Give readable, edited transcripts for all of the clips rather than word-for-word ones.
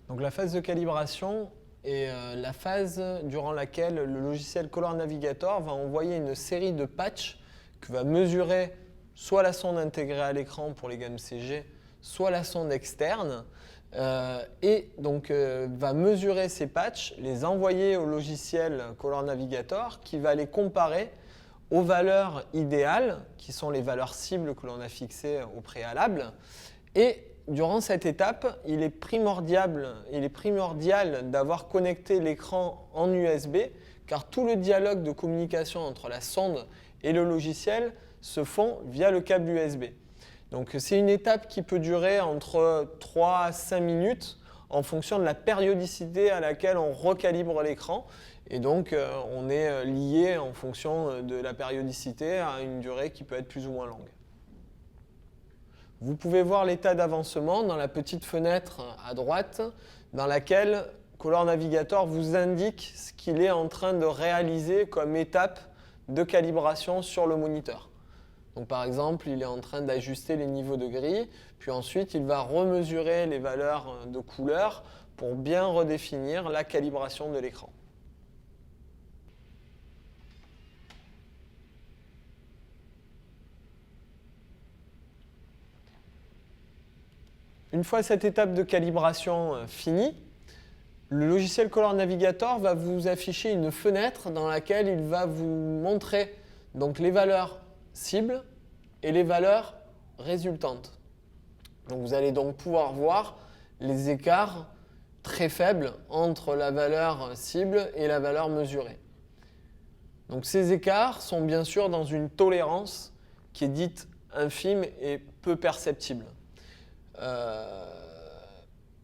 Donc la phase de calibration est la phase durant laquelle le logiciel Color Navigator va envoyer une série de patchs que va mesurer soit la sonde intégrée à l'écran pour les gammes CG, soit la sonde externe, et donc va mesurer ces patchs, les envoyer au logiciel Color Navigator qui va les comparer aux valeurs idéales, qui sont les valeurs cibles que l'on a fixées au préalable. Et durant cette étape, il est primordial d'avoir connecté l'écran en USB, car tout le dialogue de communication entre la sonde et le logiciel se font via le câble USB. Donc c'est une étape qui peut durer entre 3 à 5 minutes en fonction de la périodicité à laquelle on recalibre l'écran. Et donc on est lié en fonction de la périodicité à une durée qui peut être plus ou moins longue. Vous pouvez voir l'état d'avancement dans la petite fenêtre à droite dans laquelle Color Navigator vous indique ce qu'il est en train de réaliser comme étape de calibration sur le moniteur. Donc par exemple, il est en train d'ajuster les niveaux de gris, puis ensuite il va remesurer les valeurs de couleur pour bien redéfinir la calibration de l'écran. Une fois cette étape de calibration finie, le logiciel Color Navigator va vous afficher une fenêtre dans laquelle il va vous montrer donc, les valeurs cibles et les valeurs résultantes. Donc, vous allez donc pouvoir voir les écarts très faibles entre la valeur cible et la valeur mesurée. Donc, ces écarts sont bien sûr dans une tolérance qui est dite infime et peu perceptible.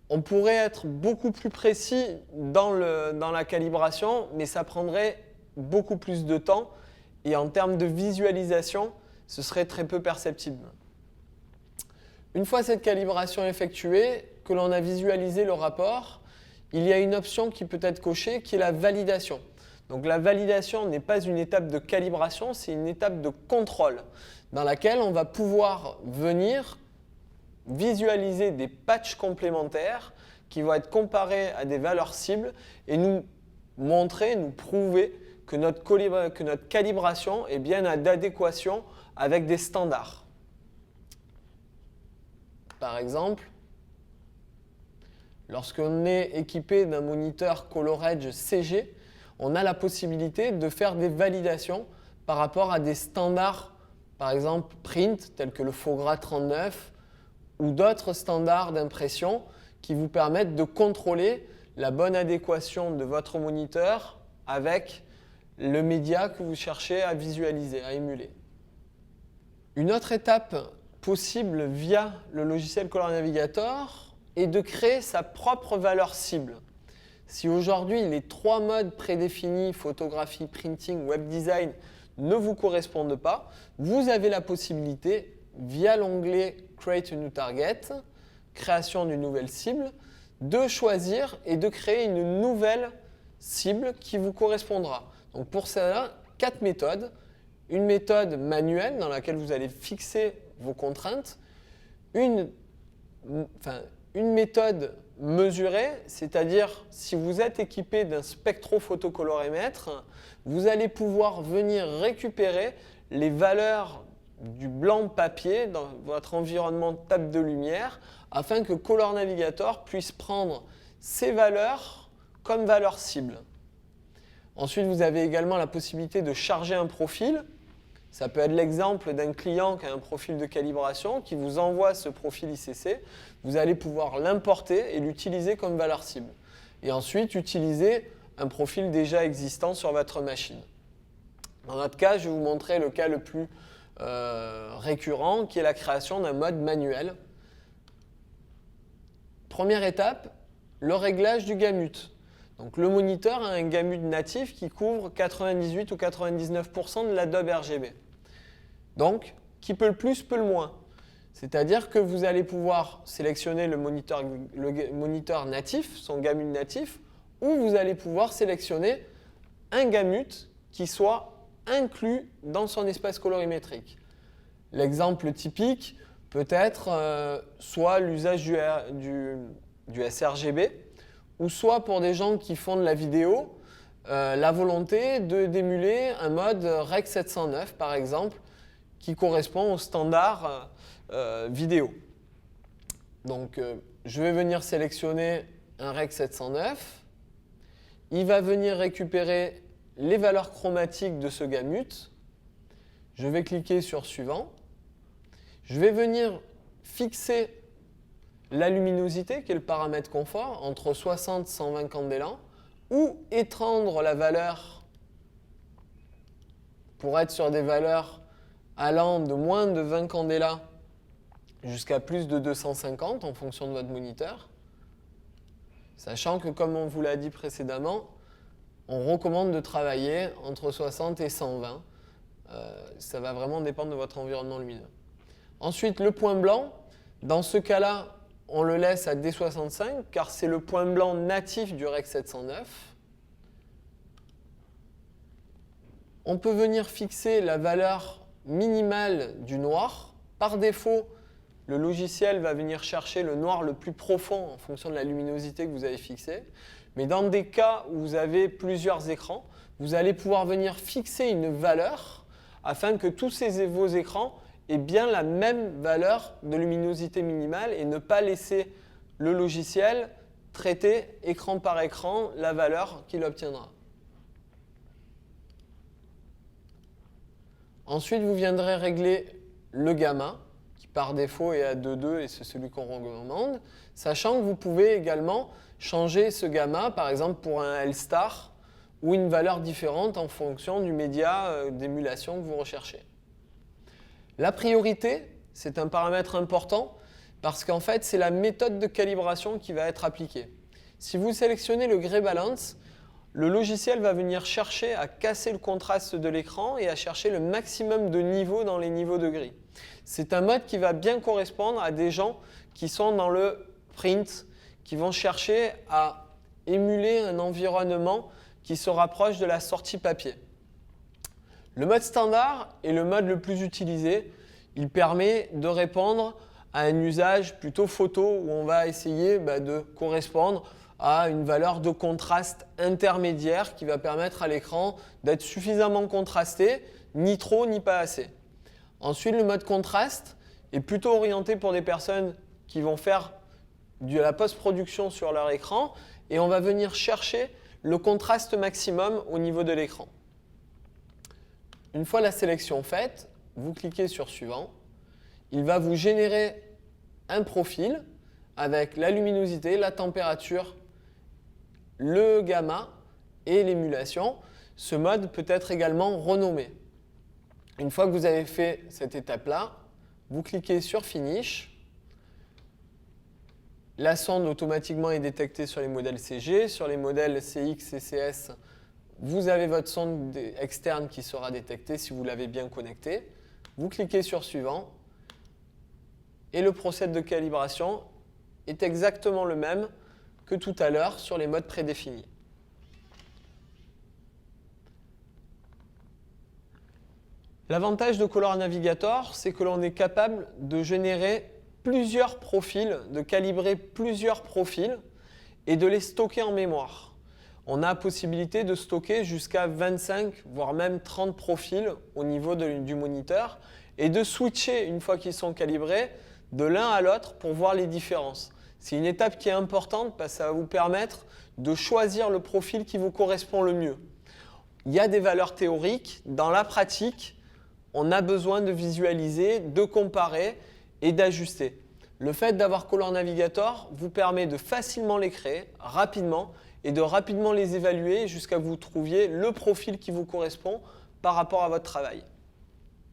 On pourrait être beaucoup plus précis dans la calibration, mais ça prendrait beaucoup plus de temps et en termes de visualisation, ce serait très peu perceptible. Une fois cette calibration effectuée, que l'on a visualisé le rapport, il y a une option qui peut être cochée qui est la validation. Donc la validation n'est pas une étape de calibration, c'est une étape de contrôle dans laquelle on va pouvoir venir visualiser des patchs complémentaires qui vont être comparés à des valeurs cibles et nous montrer, nous prouver que notre calibration est bien d'adéquation avec des standards. Par exemple, lorsqu'on est équipé d'un moniteur ColorEdge CG, on a la possibilité de faire des validations par rapport à des standards, par exemple print, tels que le Fogra 39, ou d'autres standards d'impression qui vous permettent de contrôler la bonne adéquation de votre moniteur avec le média que vous cherchez à visualiser, à émuler. Une autre étape possible via le logiciel Color Navigator est de créer sa propre valeur cible. Si aujourd'hui les 3 modes prédéfinis, photographie, printing, web design, ne vous correspondent pas, vous avez la possibilité, via l'onglet Create a new target, création d'une nouvelle cible, de choisir et de créer une nouvelle cible qui vous correspondra. Donc pour cela, 4 méthodes. Une méthode manuelle dans laquelle vous allez fixer vos contraintes, une méthode mesurée, c'est-à-dire si vous êtes équipé d'un spectrophotocolorimétre, vous allez pouvoir venir récupérer les valeurs du blanc papier dans votre environnement de table de lumière afin que Color Navigator puisse prendre ces valeurs comme valeurs cibles. Ensuite, vous avez également la possibilité de charger un profil. Ça peut être l'exemple d'un client qui a un profil de calibration qui vous envoie ce profil ICC. Vous allez pouvoir l'importer et l'utiliser comme valeur cible. Et ensuite, utiliser un profil déjà existant sur votre machine. Dans notre cas, je vais vous montrer le cas le plus récurrent qui est la création d'un mode manuel. Première étape, le réglage du gamut. Donc, le moniteur a un gamut natif qui couvre 98 ou 99% de l'Adobe RGB. Donc, qui peut le plus, peut le moins. C'est-à-dire que vous allez pouvoir sélectionner le moniteur natif, son gamut natif, ou vous allez pouvoir sélectionner un gamut qui soit inclus dans son espace colorimétrique. L'exemple typique peut être soit l'usage du sRGB, ou soit pour des gens qui font de la vidéo, la volonté d'émuler un mode Rec 709 par exemple, qui correspond au standard vidéo. Donc je vais venir sélectionner un Rec 709. Il va venir récupérer les valeurs chromatiques de ce gamut. Je vais cliquer sur Suivant. Je vais venir fixer la luminosité, qui est le paramètre confort, entre 60 et 120 candélans, ou étendre la valeur pour être sur des valeurs allant de moins de 20 candélans jusqu'à plus de 250 en fonction de votre moniteur. Sachant que, comme on vous l'a dit précédemment, on recommande de travailler entre 60 et 120. Ça va vraiment dépendre de votre environnement lumineux. Ensuite, le point blanc. Dans ce cas-là, on le laisse à D65 car c'est le point blanc natif du Rec 709. On peut venir fixer la valeur minimale du noir. Par défaut, le logiciel va venir chercher le noir le plus profond en fonction de la luminosité que vous avez fixée. Mais dans des cas où vous avez plusieurs écrans, vous allez pouvoir venir fixer une valeur afin que tous vos écrans aient bien la même valeur de luminosité minimale et ne pas laisser le logiciel traiter écran par écran la valeur qu'il obtiendra. Ensuite, vous viendrez régler le gamma, qui par défaut est à 2,2 et c'est celui qu'on recommande, sachant que vous pouvez également changer ce gamma, par exemple pour un L-star, ou une valeur différente en fonction du média d'émulation que vous recherchez. La priorité, c'est un paramètre important parce qu'en fait, c'est la méthode de calibration qui va être appliquée. Si vous sélectionnez le Gray Balance, le logiciel va venir chercher à casser le contraste de l'écran et à chercher le maximum de niveaux dans les niveaux de gris. C'est un mode qui va bien correspondre à des gens qui sont dans le print, qui vont chercher à émuler un environnement qui se rapproche de la sortie papier. Le mode standard est le mode le plus utilisé. Il permet de répondre à un usage plutôt photo où on va essayer de correspondre à une valeur de contraste intermédiaire qui va permettre à l'écran d'être suffisamment contrasté, ni trop ni pas assez. Ensuite, le mode contraste est plutôt orienté pour des personnes qui vont faire de la post-production sur leur écran et on va venir chercher le contraste maximum au niveau de l'écran. Une fois la sélection faite, vous cliquez sur Suivant. Il va vous générer un profil avec la luminosité, la température, le gamma et l'émulation. Ce mode peut être également renommé. Une fois que vous avez fait cette étape-là, vous cliquez sur Finish. La sonde automatiquement est détectée sur les modèles CG. Sur les modèles CX et CS, vous avez votre sonde externe qui sera détectée si vous l'avez bien connectée. Vous cliquez sur Suivant et le procédé de calibration est exactement le même que tout à l'heure sur les modes prédéfinis. L'avantage de Color Navigator, c'est que l'on est capable de générer plusieurs profils, de calibrer plusieurs profils et de les stocker en mémoire. On a la possibilité de stocker jusqu'à 25, voire même 30 profils au niveau du moniteur et de switcher, une fois qu'ils sont calibrés, de l'un à l'autre pour voir les différences. C'est une étape qui est importante parce que ça va vous permettre de choisir le profil qui vous correspond le mieux. Il y a des valeurs théoriques. Dans la pratique, on a besoin de visualiser, de comparer et d'ajuster. Le fait d'avoir Color Navigator vous permet de facilement les créer, rapidement, et de rapidement les évaluer jusqu'à ce que vous trouviez le profil qui vous correspond par rapport à votre travail.